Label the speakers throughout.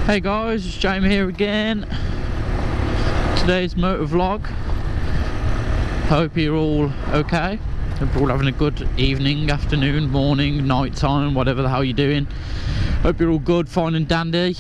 Speaker 1: Hey guys, it's Jamie here again. Today's Motovlog. Hope you're all okay. Hope you're all having a good evening, afternoon, morning, night time, whatever the hell you're doing. Hope you're all good, fine and dandy.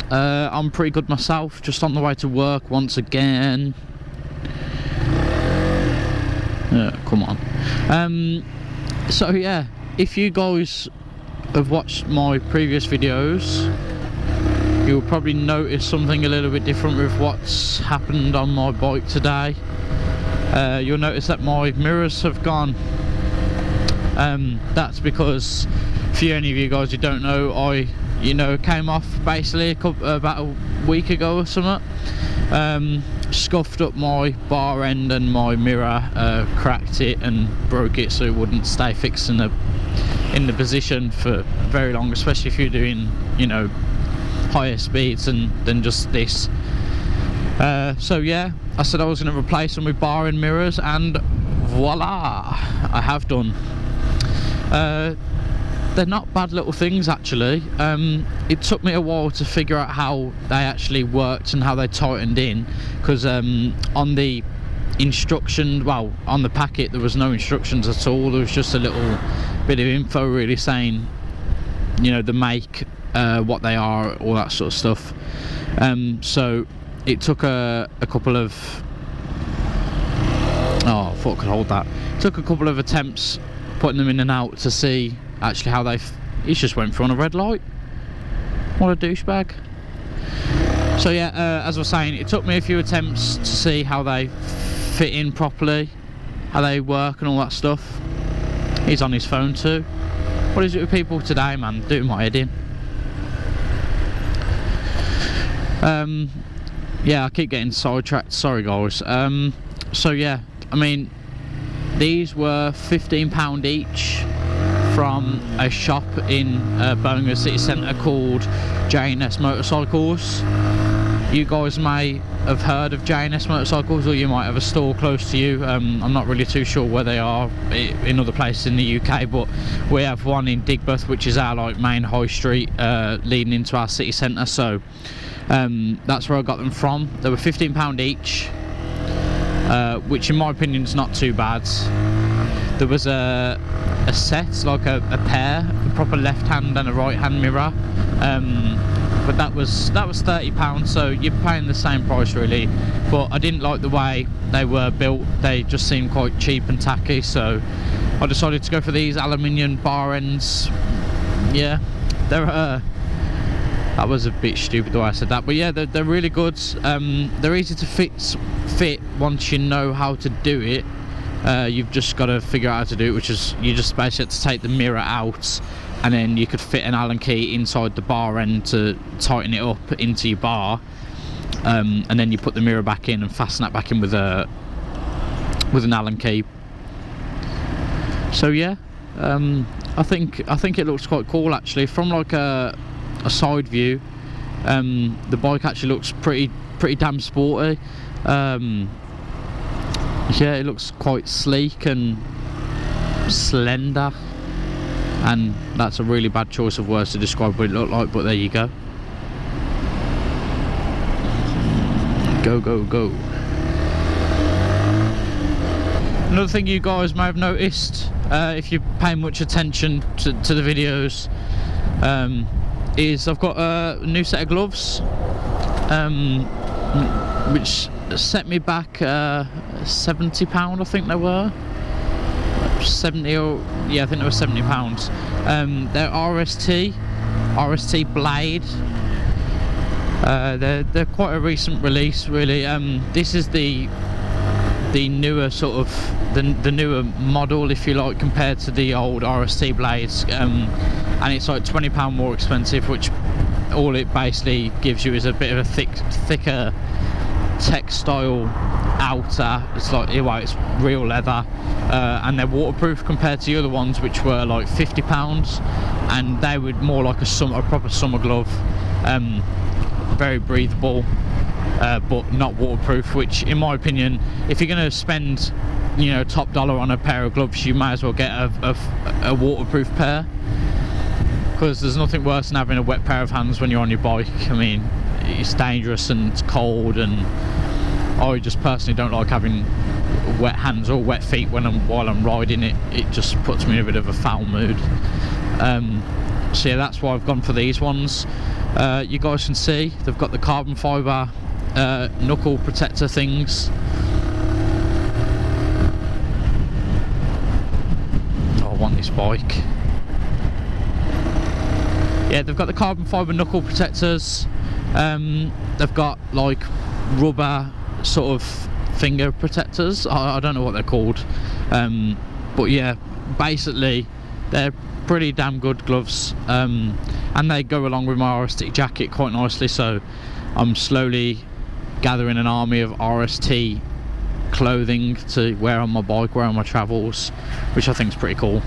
Speaker 1: I'm pretty good myself, just on the way to work once again. Come on. So yeah, if you guys have watched my previous videos, you'll probably notice something a little bit different with what's happened on my bike today. You'll notice that my mirrors have gone. That's because, for any of you guys who don't know, I came off basically about a week ago or something. Scuffed up my bar end and my mirror, cracked it and broke it so it wouldn't stay fixed in the position for very long, especially if you're doing higher speeds than just this. So yeah, I said I was going to replace them with bar end mirrors, and voila, I have done. They're not bad little things actually. It took me a while to figure out how they actually worked and how they tightened in, because on the instruction, well, on the packet there was no instructions at all. There was just a little bit of info really saying, the make, what they are, all that sort of stuff. So it took a couple of, I thought I could hold that. It took a couple of attempts putting them in and out to see actually how he just went through on a red light. What a douchebag. So yeah, as I was saying, it took me a few attempts to see how they fit in properly, how they work and all that stuff. He's on his phone too. What is it with people today, man? Doing my head in. Yeah, I keep getting sidetracked, sorry guys. So yeah, I mean, these were £15 each from a shop in Birmingham City Centre called J&S Motorcycles. You guys may have heard of J&S Motorcycles, or you might have a store close to you. I'm not really too sure where they are in other places in the UK, but we have one in Digbeth, which is our main high street leading into our city centre. So that's where I got them from. They were £15 each, which in my opinion is not too bad. There was a set, like a pair, a proper left hand and a right hand mirror, but that was £30, so you're paying the same price really. But I didn't like the way they were built. They just seemed quite cheap and tacky, so I decided to go for these aluminium bar ends. Yeah, they're that was a bit stupid the way I said that, but yeah, they're really good. They're easy to fit once you know how to do it. You've just got to figure out how to do it, which is you just basically have to take the mirror out, and then you could fit an Allen key inside the bar end to tighten it up into your bar, and then you put the mirror back in and fasten that back in with an Allen key. So yeah, I think it looks quite cool actually. From like a side view, the bike actually looks pretty damn sporty. Yeah, it looks quite sleek and slender, and that's a really bad choice of words to describe what it looked like, but there you go. Go, go, go. Another thing you guys may have noticed, if you pay much attention to the videos, is I've got a new set of gloves, which set me back £70, I think they were 70, or yeah, I think they were £70. They're RST blade. They're quite a recent release really. This is the newer sort of the newer model, if you like, compared to the old RST blades, and it's like £20 more expensive, which all it basically gives you is a bit of a thicker textile outer. It's like, well, it's real leather, and they're waterproof compared to the other ones, which were like £50, and they were more like a proper summer glove. Very breathable, but not waterproof, which in my opinion, if you're going to spend top dollar on a pair of gloves, you might as well get a waterproof pair. because there's nothing worse than having a wet pair of hands when you're on your bike. I mean, it's dangerous and it's cold, and I just personally don't like having wet hands or wet feet while I'm riding it. It just puts me in a bit of a foul mood. So yeah, that's why I've gone for these ones. You guys can see they've got the carbon fibre knuckle protector things. Oh, I want this bike. Yeah, they've got the carbon fibre knuckle protectors. They've got like rubber sort of finger protectors. I don't know what they're called, but yeah, basically they're pretty damn good gloves, and they go along with my RST jacket quite nicely, so I'm slowly gathering an army of RST clothing to wear on my bike, wear on my travels, which I think is pretty cool.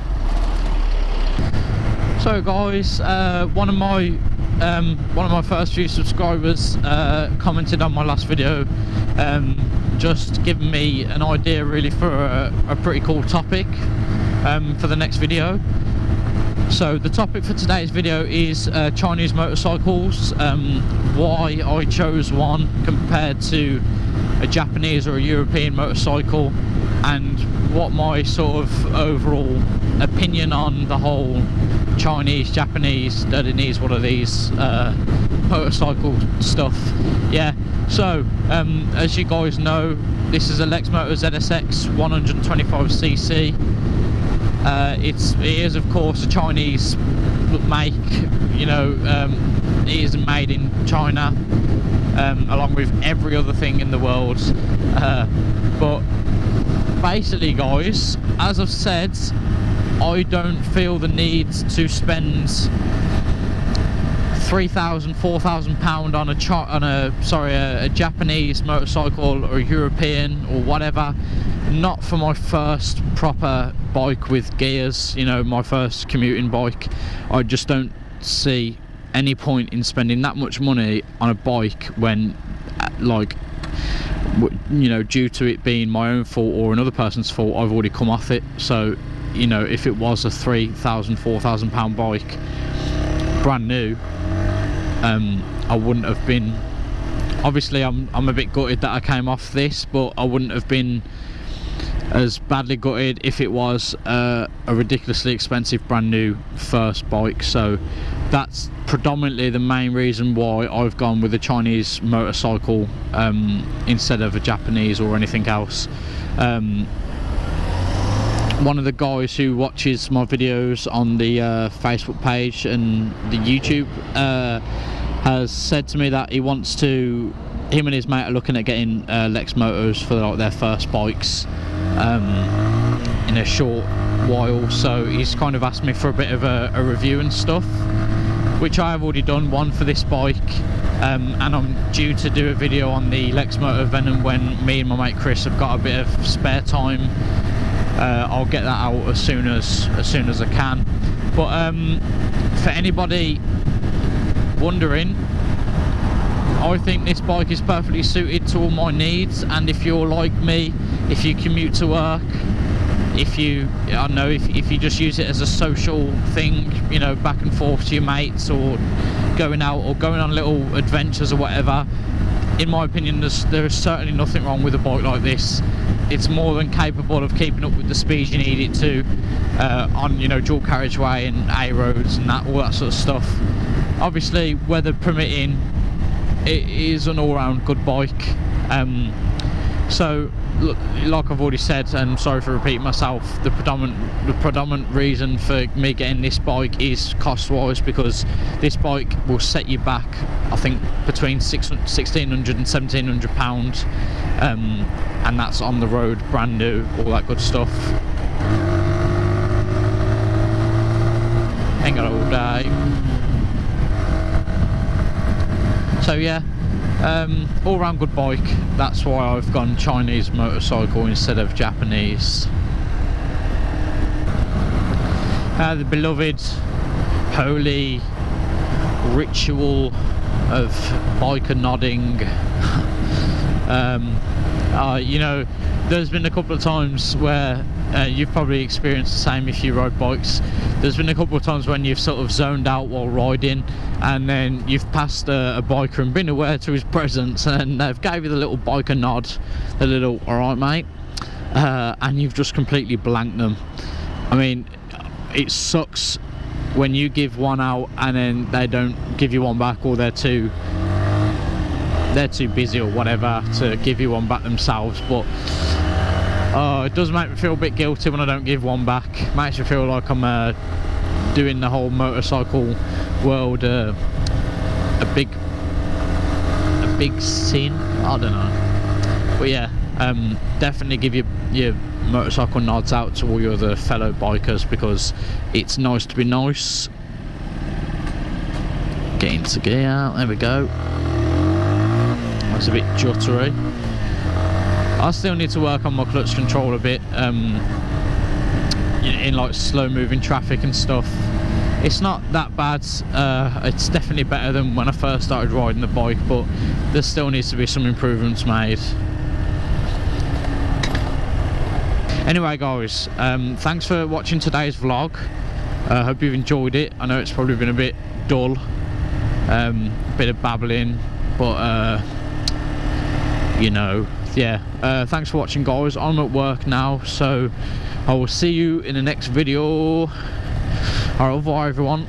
Speaker 1: So guys, one of my first few subscribers commented on my last video, just giving me an idea really for a pretty cool topic for the next video. So the topic for today's video is Chinese motorcycles, why I chose one compared to a Japanese or a European motorcycle, and what my sort of overall opinion on the whole Chinese, Japanese, Japanese, what are these motorcycle stuff. Yeah, so as you guys know, this is a Lexmoto ZSX 125cc. It is of course a Chinese make, you know, it is made in China, along with every other thing in the world, but basically guys, as I've said, I don't feel the need to spend £3,000–4,000 on a Japanese motorcycle or a European or whatever. Not for my first proper bike with gears, you know, my first commuting bike. I just don't see any point in spending that much money on a bike when, like, you know, due to it being my own fault or another person's fault, I've already come off it. So, you know, if it was a £3,000–4,000 bike, brand new, I wouldn't have been. Obviously, I'm a bit gutted that I came off this, but I wouldn't have been as badly gutted if it was a ridiculously expensive brand new first bike. So that's predominantly the main reason why I've gone with a Chinese motorcycle instead of a Japanese or anything else. One of the guys who watches my videos on the Facebook page and the YouTube has said to me that he wants to, him and his mate are looking at getting Lexmotos for like their first bikes in a short while, so he's kind of asked me for a bit of a review and stuff, which I have already done one for this bike, and I'm due to do a video on the Lexmoto Venom when me and my mate Chris have got a bit of spare time. I'll get that out as soon as I can. But for anybody wondering, I think this bike is perfectly suited to all my needs. And if you're like me, if you commute to work, if you, I don't know, if you just use it as a social thing, you know, back and forth to your mates, or going out or going on little adventures or whatever, in my opinion, there is certainly nothing wrong with a bike like this. It's more than capable of keeping up with the speed you need it to on, you know, dual carriageway and A roads and that, all that sort of stuff. Obviously, weather permitting, it is an all-round good bike. So, look, like I've already said, and sorry for repeating myself, the predominant reason for me getting this bike is cost-wise, because this bike will set you back, I think, between £1,600 and £1,700, and that's on the road, brand new, all that good stuff. Ain't got all day. So yeah, all-round good bike. That's why I've gone Chinese motorcycle instead of Japanese. The beloved holy ritual of biker nodding. You know, there's been a couple of times where you've probably experienced the same if you ride bikes. There's been a couple of times when you've sort of zoned out while riding, and then you've passed a biker and been aware to his presence, and they've gave you the little biker nod, the little "alright mate," and you've just completely blanked them. I mean, it sucks when you give one out and then they don't give you one back, or they're too busy or whatever to give you one back themselves. But it does make me feel a bit guilty when I don't give one back. Makes me feel like I'm doing the whole motorcycle world a big sin. I don't know. But yeah, definitely give your motorcycle nods out to all your other fellow bikers, because it's nice to be nice. Get into gear, there we go. That's a bit juttery. I still need to work on my clutch control a bit, in like slow moving traffic and stuff. It's not that bad. It's definitely better than when I first started riding the bike, but there still needs to be some improvements made. Anyway guys, thanks for watching today's vlog. I hope you've enjoyed it. I know it's probably been a bit dull, bit of babbling, but you know, yeah. Thanks for watching guys. I'm at work now, so I will see you in the next video. Au revoir everyone.